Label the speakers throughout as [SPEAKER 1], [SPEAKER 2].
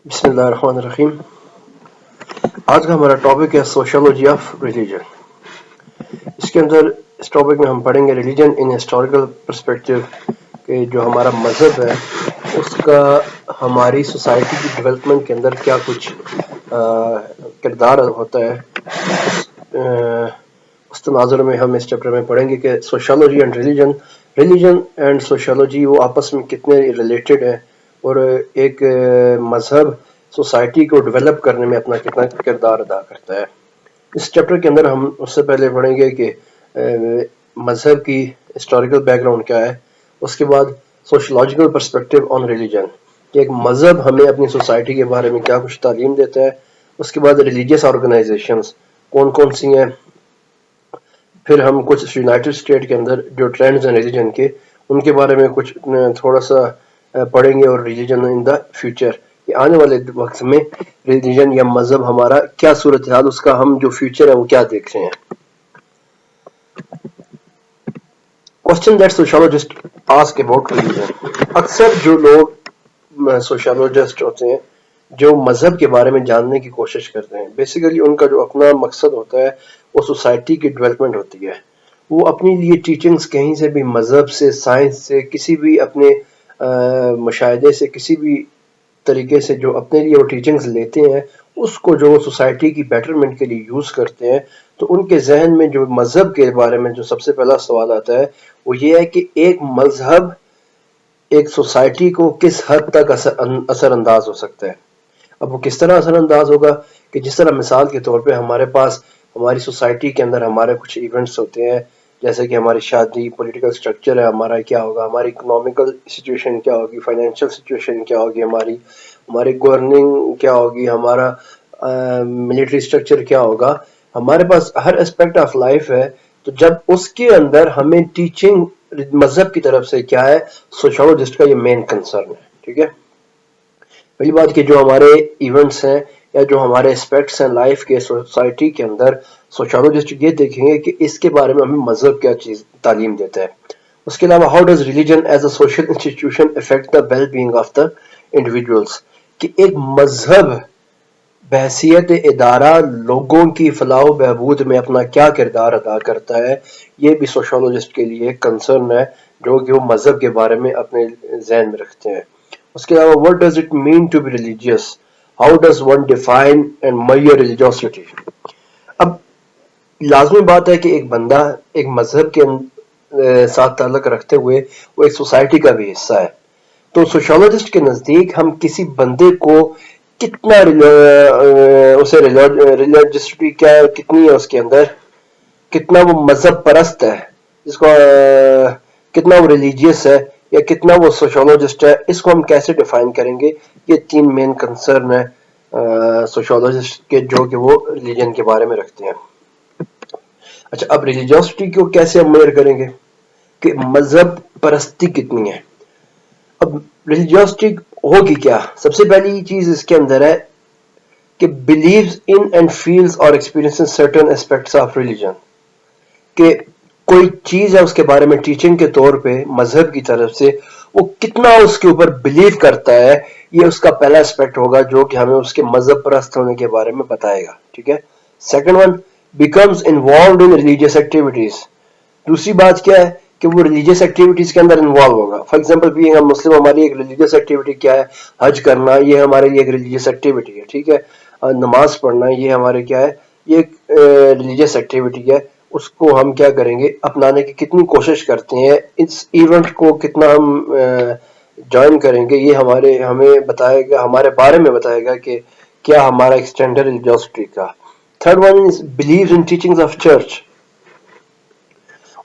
[SPEAKER 1] بسم اللہ الرحمن الرحیم۔ آج کا ہمارا ٹاپک ہے سوشولوجی آف ریلیجن۔ اس کے اندر اس ٹاپک میں ہم پڑھیں گے ریلیجن ان ہسٹوریکل پرسپیکٹیو، کہ جو ہمارا مذہب ہے اس کا ہماری سوسائٹی کی ڈیولپمنٹ کے اندر کیا کچھ کردار ہوتا ہے۔ اس تناظر میں ہم اس چیپٹر میں پڑھیں گے کہ sociology and religion, religion and sociology وہ آپس میں کتنے ریلیٹڈ ہیں، اور ایک مذہب سوسائٹی کو ڈیولپ کرنے میں اپنا کتنا کردار ادا کرتا ہے۔ اس چیپٹر کے اندر ہم اس سے پہلے پڑھیں گے کہ مذہب کی ہسٹوریکل بیک گراؤنڈ کیا ہے، اس کے بعد سوشولوجیکل پرسپیکٹیو آن ریلیجن، کہ ایک مذہب ہمیں اپنی سوسائٹی کے بارے میں کیا کچھ تعلیم دیتا ہے۔ اس کے بعد ریلیجیس آرگنائزیشنز کون کون سی ہیں، پھر ہم کچھ یونائٹڈ اسٹیٹ کے اندر جو ٹرینڈز ہیں ریلیجن کے، ان کے بارے میں کچھ تھوڑا سا پڑھیں گے، اور ریلیجن ان دا فیوچر، کہ آنے والے وقت میں ریلیجن یا مذہب ہمارا کیا صورتحال، اس کا ہم جو فیوچر ہے وہ کیا دیکھ رہے ہیں۔ Question that sociologists ask about religion۔ اکثر جو لوگ سوشولوجسٹ ہوتے ہیں جو مذہب کے بارے میں جاننے کی کوشش کرتے ہیں، بیسیکلی ان کا جو اپنا مقصد ہوتا ہے وہ سوسائٹی کی ڈیولپمنٹ ہوتی ہے۔ وہ اپنی لیے ٹیچنگز کہیں سے بھی، مذہب سے، سائنس سے، کسی بھی اپنے مشاہدے سے، کسی بھی طریقے سے جو اپنے لیے وہ ٹیچنگز لیتے ہیں، اس کو جو سوسائٹی کی بیٹرمنٹ کے لیے یوز کرتے ہیں۔ تو ان کے ذہن میں جو مذہب کے بارے میں جو سب سے پہلا سوال آتا ہے وہ یہ ہے کہ ایک مذہب ایک سوسائٹی کو کس حد تک اثر انداز ہو سکتا ہے۔ اب وہ کس طرح اثر انداز ہوگا، کہ جس طرح مثال کے طور پہ ہمارے پاس ہماری سوسائٹی کے اندر ہمارے کچھ ایونٹس ہوتے ہیں، جیسے کہ ہماری شادی، پولیٹیکل سٹرکچر ہے ہمارا کیا ہوگا، ہماری اکنامیکل سچویشن کیا ہوگی، فائنینشیل سچویشن کیا ہوگی، ہماری گورننگ کیا ہوگی، ہمارا ملٹری سٹرکچر کیا ہوگا، ہمارے پاس ہر اسپیکٹ آف لائف ہے۔ تو جب اس کے اندر ہمیں ٹیچنگ مذہب کی طرف سے کیا ہے، سوشولوجسٹ کا یہ مین کنسرن ہے۔ ٹھیک ہے، پہلی بات کہ جو ہمارے ایونٹس ہیں یا جو ہمارے اسپیکٹس ہیں لائف کے، سوسائٹی کے اندر، سوشولوجسٹ یہ دیکھیں گے کہ اس کے بارے میں ہمیں مذہب کیا چیز تعلیم دیتا ہے۔ اس کے علاوہ how does religion as a social institution affect the well being of the individuals, کہ ایک مذہب بحیثیت ادارہ لوگوں کی فلاح و بہبود میں اپنا کیا کردار ادا کرتا ہے۔ یہ بھی سوشولوجسٹ کے لیے کنسرن ہے جو کہ وہ مذہب کے بارے میں اپنے ذہن میں رکھتے ہیں۔ اس کے علاوہ what does it mean to be religious, how does one define and measure religiosity۔ اب لازمی بات ہے کہ ایک بندہ ایک مذہب کے ساتھ تعلق رکھتے ہوئے وہ ایک سوسائٹی کا بھی حصہ ہے۔ تو سوشولوجسٹ کے نزدیک ہم کسی بندے کو کتنا اسے ریلیجسٹی کیا ہے، کتنی ہے اس کے اندر، کتنا وہ مذہب پرست ہے، جس کو کتنا وہ ریلیجیس ہے یا کتنا وہ سوشولوجسٹ ہے، اس کو ہم کیسے ڈیفائن کریں گے۔ یہ تین مین کنسرن ہے سوشولوجسٹ کے جو کہ وہ ریلیجن کے بارے میں رکھتے ہیں۔ اچھا، اب ریلیجیوسٹی کو کیسے ہم میئر کریں گے کہ مذہب پرستی کتنی ہے۔ اب ریلیجیوسٹی ہوگی کیا؟ سب سے پہلی چیز اس کے اندر ہے کہ believes in and feels or experiences certain aspects of religion، کہ کوئی چیز ہے اس کے بارے میں ٹیچنگ کے طور پہ مذہب کی طرف سے وہ کتنا اس کے اوپر بلیو کرتا ہے، یہ اس کا پہلا اسپیکٹ ہوگا جو کہ ہمیں اس کے مذہب پرست ہونے کے بارے میں بتائے گا۔ ٹھیک ہے، second one becomes involved in religious activities. دوسری بات کیا ہے کہ وہ ریلیجیس ایکٹیویٹیز کے اندر انوالو ہوگا۔ فار ایگزامپل بینگ اے مسلم، ہماری ایک ریلیجیس ایکٹیویٹی کیا ہے، حج کرنا، یہ ہمارے لیے ایک ریلیجیس ایکٹیویٹی ہے۔ ٹھیک ہے، نماز پڑھنا یہ ہمارے کیا ہے، یہ ایک ریلیجیس ایکٹیویٹی ہے۔ اس کو ہم کیا کریں گے، اپنانے کی کتنی کوشش کرتے ہیں، اس ایونٹ کو کتنا ہم جوائن کریں گے، یہ ہمیں بتائے گا، ہمارے بارے میں بتائے گا کہ کیا ہمارا ایکسٹینڈر ریلیجیوسٹی کا۔ Third one is believes in teachings of church.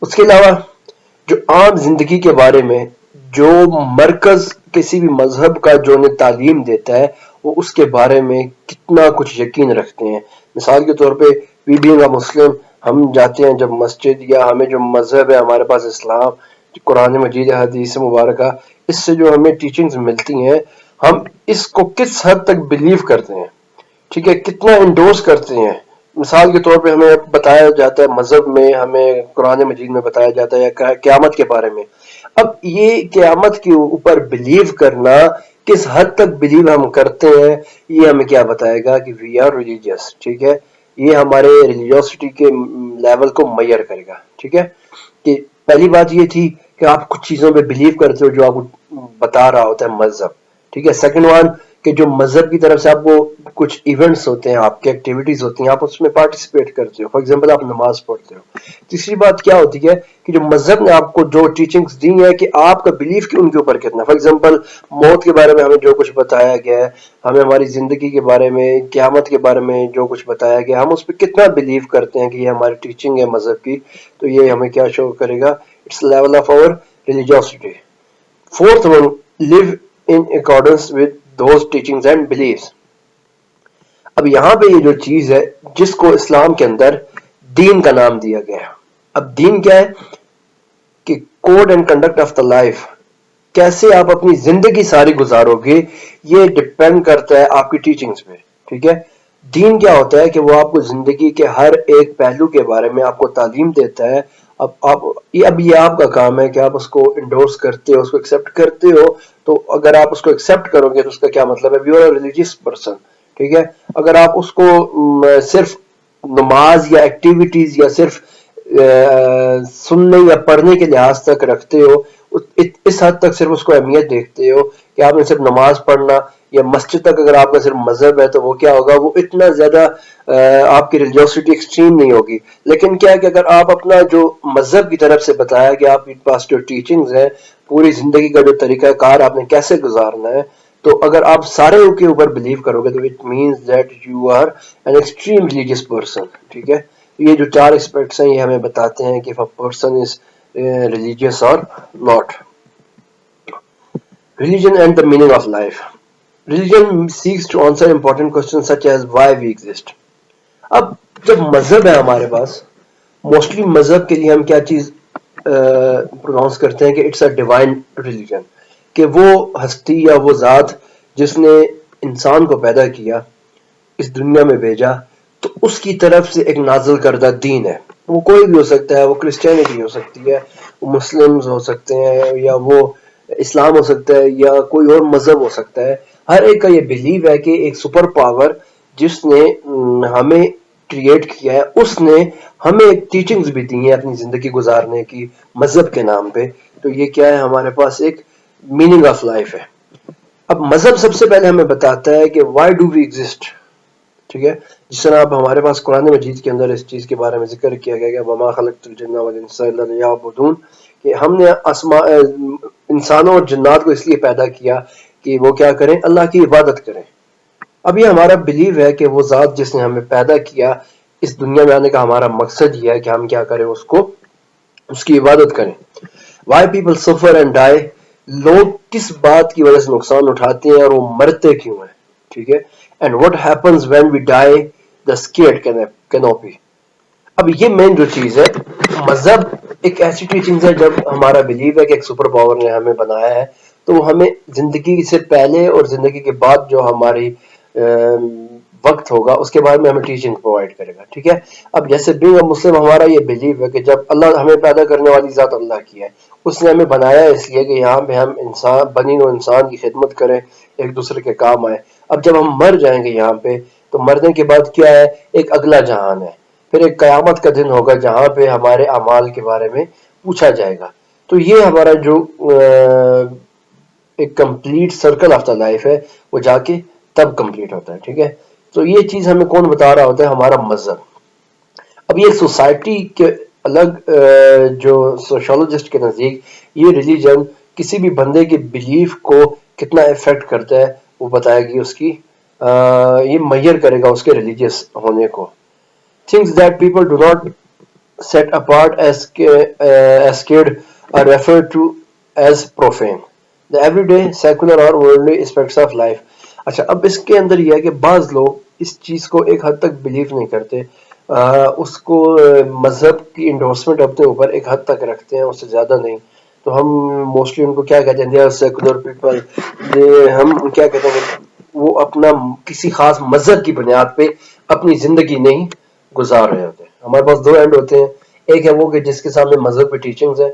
[SPEAKER 1] اس کے علاوہ جو عام زندگی کے بارے میں جو مرکز کسی بھی مذہب کا جو انہیں تعلیم دیتا ہے، وہ اس کے بارے میں کتنا کچھ یقین رکھتے ہیں۔ مثال کے طور پہ وی بینگ اے مسلم، ہم جاتے ہیں جب مسجد، یا ہمیں جو مذہب ہے ہمارے پاس اسلام، قرآن مجید، حدیث مبارکہ، اس سے جو ہمیں ٹیچنگز ملتی ہیں، ہم اس کو کس حد تک بلیو کرتے ہیں، ٹھیک ہے، کتنا انڈورس کرتے ہیں۔ مثال کے طور پہ ہمیں بتایا جاتا ہے مذہب میں، ہمیں قرآن مجید میں بتایا جاتا ہے قیامت کے بارے میں۔ اب یہ قیامت کے اوپر بلیو کرنا کس حد تک بلیو ہم کرتے ہیں یہ ہمیں کیا بتائے گا کہ وی آر ریلیجیس. ٹھیک ہے, یہ ہمارے ریلیجیوسٹی کے لیول کو میئر کرے گا. ٹھیک ہے, کہ پہلی بات یہ تھی کہ آپ کچھ چیزوں پہ بلیو کرتے ہو جو آپ کو بتا رہا ہوتا ہے مذہب. ٹھیک ہے, سیکنڈ ون کہ جو مذہب کی طرف سے آپ کو کچھ ایونٹس ہوتے ہیں, آپ کے ایکٹیویٹیز ہوتی ہیں, آپ اس میں پارٹیسپیٹ کرتے ہو, فار ایگزامپل آپ نماز پڑھتے ہو. تیسری بات کیا ہوتی ہے کہ جو مذہب نے آپ کو جو ٹیچنگز دی ہیں کہ آپ کا بلیف کہ ان کے اوپر کتنا, فار ایگزامپل موت کے بارے میں ہمیں جو کچھ بتایا گیا ہے, ہمیں ہماری زندگی کے بارے میں, قیامت کے بارے میں جو کچھ بتایا گیا, ہم اس پہ کتنا بلیو کرتے ہیں کہ یہ ہماری ٹیچنگ ہے مذہب کی, تو یہ ہمیں کیا شو کرے گا, it's level of our religiosity. Fourth one, live in accordance with those teachings and beliefs. اب یہاں پہ یہ جو چیز ہے جس کو اسلام کے اندر دین کا نام دیا گیا ہے. اب دین کیا ہے کہ code and conduct of the life, کیسے آپ اپنی زندگی ساری گزارو گے یہ ڈپینڈ کرتا ہے آپ کی ٹیچنگز پہ. ٹھیک ہے, دین کیا ہوتا ہے کہ وہ آپ کو زندگی کے ہر ایک پہلو کے بارے میں آپ کو تعلیم دیتا ہے. اب یہ آپ کا کام ہے کہ آپ اس کو انڈورس کرتے ہو, اس کو ایکسیپٹ کرتے ہو. تو اگر آپ اس کو ایکسیپٹ کرو گے تو اس کا کیا مطلب ہے, you are a religious person. ٹھیک ہے, اگر آپ اس کو صرف نماز یا ایکٹیویٹیز یا صرف سننے یا پڑھنے کے لحاظ تک رکھتے ہو, اس حد تک صرف اس کو اہمیت دیکھتے ہو کہ آپ نے صرف نماز پڑھنا یا مسجد تک اگر آپ کا صرف مذہب ہے تو وہ کیا ہوگا, وہ اتنا زیادہ آپ کی ریلیجیوسٹی ایکسٹریم نہیں ہوگی. لیکن کیا ہے کہ اگر آپ اپنا جو مذہب کی طرف سے بتایا کہ آپ کے پاس جو ٹیچنگز ہیں, پوری زندگی کا جو طریقہ کار آپ نے کیسے گزارنا ہے, تو اگر آپ سارے کے اوپر بلیو کرو گے تو it means that you are an extreme religious person. ٹھیک ہے, یہ جو 4 اسپیکٹس ہیں یہ ہمیں بتاتے ہیں کہ if a person is religious or not. Religion and the meaning of life. Religion seeks to answer important questions such as why we exist. اب جب مذہب ہے ہمارے پاس, موسٹلی مذہب کے لیے ہم کیا چیز پروناؤنس کرتے ہیں کہ اٹس اے ڈیوائن ریلیجن, کہ وہ ہستی یا وہ ذات جس نے انسان کو پیدا کیا, اس دنیا میں بھیجا, تو اس کی طرف سے ایک نازل کردہ دین ہے. وہ کوئی بھی ہو سکتا ہے, وہ کرسچینٹی ہو سکتی ہے, وہ مسلمز ہو سکتے ہیں, یا وہ اسلام ہو سکتا ہے, یا کوئی اور مذہب ہو سکتا ہے. ہر ایک کا یہ بلیو ہے کہ ایک سپر پاور جس نے ہمیں کریٹ کیا ہے, اس نے ہمیں ایک ٹیچنگز بھی دی ہیں اپنی زندگی گزارنے کی مذہب کے نام پہ. تو یہ کیا ہے, ہمارے پاس ایک میننگ آف لائف ہے. اب مذہب سب سے پہلے ہمیں بتاتا ہے کہ وائی ڈو وی ایگزسٹ. ٹھیک ہے, جس طرح اب ہمارے پاس قرآن مجید کے اندر اس چیز کے بارے میں ذکر کیا گیا کہ وما خلقت الجن والانس الا لیعبدون, کہ ہم نے انسانوں اور جنات کو اس لیے پیدا کیا کہ وہ کیا کریں, اللہ کی عبادت کریں. اب یہ ہمارا بلیو ہے کہ وہ ذات جس نے ہمیں پیدا کیا, اس دنیا میں آنے کا ہمارا مقصد یہ ہے کہ ہم کیا کریں, اس کی عبادت کریں. Why people suffer and die, لوگ کس بات کی وجہ سے نقصان اٹھاتے ہیں اور وہ مرتے کیوں ہیں. ٹھیک ہے, and what happens when we die, the sacred canopy. اب یہ مین جو چیز ہے, مذہب ایک ایسی ٹیچنگ ہے جب ہمارا بلیو ہے کہ ایک سپر پاور نے ہمیں بنایا ہے, تو ہمیں زندگی سے پہلے اور زندگی کے بعد جو ہماری وقت ہوگا اس کے بارے میں ہمیں ٹیچنگ پرووائڈ کرے گا. ٹھیک ہے, اب جیسے بینگ اے مسلم ہمارا یہ بلیو ہے کہ جب اللہ ہمیں پیدا کرنے والی ذات اللہ کی ہے, اس نے ہمیں بنایا اس لیے کہ یہاں پہ ہم انسان بنی نوع انسان کی خدمت کریں, ایک دوسرے کے کام آئے. اب جب ہم مر جائیں گے یہاں پہ, تو مرنے کے بعد کیا ہے, ایک اگلا جہان ہے, پھر ایک قیامت کا دن ہوگا جہاں پہ ہمارے اعمال کے بارے میں پوچھا جائے گا. تو یہ ہمارا جو ایک complete circle of the life ہے وہ جا کے تب کمپلیٹ ہوتا ہے. ٹھیک ہے, تو یہ چیز ہمیں کون بتا رہا ہوتا ہے, ہمارا مذہب. اب یہ سوسائٹی کے الگ جو سوشولوجسٹ کے نزدیک یہ ریلیجن کسی بھی بندے کے بلیف کو کتنا افیکٹ کرتا ہے وہ بتائے گی, اس کی یہ میئر کرے گا اس کے ریلیجیس ہونے کو. Things that people do not set apart as scared are referred to as profane. The everyday secular or worldly aspects of life. اچھا, اب اس کے اندر یہ ہے کہ بعض لوگ اس چیز کو ایک حد تک بلیو نہیں کرتے, اس کو مذہب کی انڈورسمنٹ اپنے اوپر ایک حد تک رکھتے ہیں, اس سے زیادہ نہیں. تو ہم موسٹلی ان کو کیا کہتے ہیں, دے آر سیکولر پیپل. ہم کیا کہتے ہیں کہ وہ اپنا کسی خاص مذہب کی بنیاد پہ اپنی زندگی نہیں گزار رہے ہوتے ہیں. ہمارے پاس 2 اینڈ ہوتے ہیں, ایک ہے وہ کہ جس کے سامنے مذہب کی ٹیچنگز ہیں,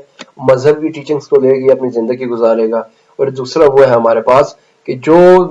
[SPEAKER 1] مذہب کی ٹیچنگز کو لے کے اپنی زندگی گزارے گا, اور دوسرا وہ ہے ہمارے پاس کہ جو